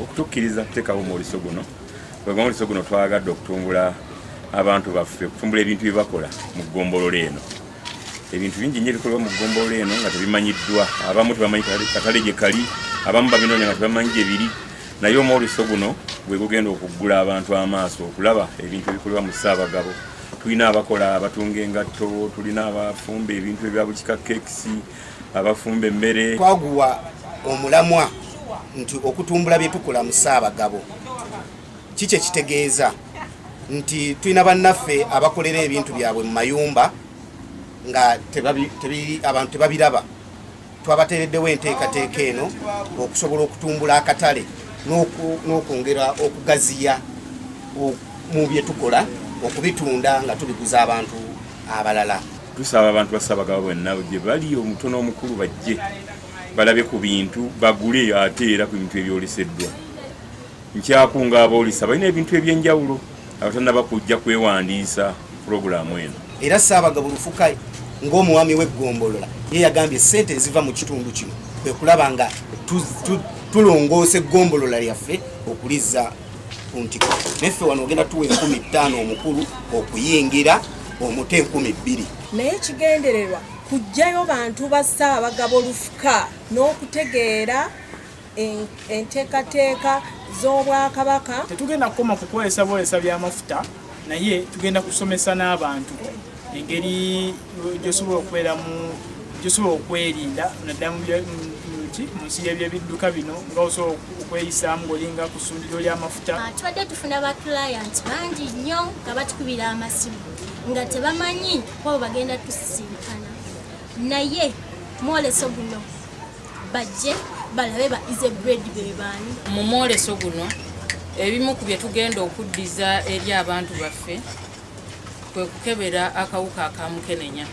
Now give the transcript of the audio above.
okutukkiriza kuteekawo omwoleso guno omwoleso guno twagadde okutumbula abantu baffe okutumbula ebintu bye bakola mu ggombolola eno. Ebintu bingi nnyo ebikolebwa mu ggombolola eno nga tebimanyiddwa, abamu tebamanyi katale gye kali, abamu babinoonya nga tebamanyi gye biri, naye omwoleso guno gwe gugenda okuggula abantu amaaso okulaba ebintu ebikolebwa mu Ssaabagabo. Tulina abakola abatunga engatto, tulina abafumba ebintu ebya bukika kekisi, abafumba emmere. Twaguwa omulamwa nti okutumbula bye tukola mu Ssaabagabo kiki ekitegeeza nti tulina bannaffe abakolera ebintu byabwe mu mayumba nga abantu tebabiraba. Twabateereddewo enteekateeka eno okusobola okutumbula akatale n'okwongera okugaziya mu bye tukola okubitunda nga tubiguza abantu abalala. Tusaba abantu ba Ssaabagabo bonna gye bali omutono omukulu bajje balabe ku bintu bagule ate era ku bintu ebyoleseddwa. Nkyakunga aboolisa balina ebintu ebyenjawulo abatannaba kujja kwewandiisa pulogulaamu eno. Era Ssaabagabo Lufuka ng'omwami w'eggombolola ye yagambye ssente eziva mu kitundu kino kwe kulaba nga tulongoosa eggombolola lyaffe okulizza ku ntiko. Neffe wano ogenda tuwa 15,000 omukulu okuyingira omute 20,000. Naye kigendererwa kujjayo bantu ba Ssaabagabo Lufuka n'okutegeera enteekateeka z'Obwakabaka. Tetugenda kukoma kukozesa bwolesa by'amafuta, naye tugenda kusomesa n'abantu engeri gyosobola okubeeramu, gyosobola okwerinda naddala mu nsi y'ebyebidduka bino nga osobola okweyisaamu ng'olinga ku ssundiro ly'amafuta. Tubadde tufuna ba client bangi nnyo nga batukubira amasimu nga tebamanyi kwabo bagenda tusisinkana, naye mwoleso guno bajje balabe ba Easy Bread be baani. Mu mwoleso guno ebimu ku bye tugenda okuddiza eri abantu baffe kwe kukebera akawuka akamukenenya.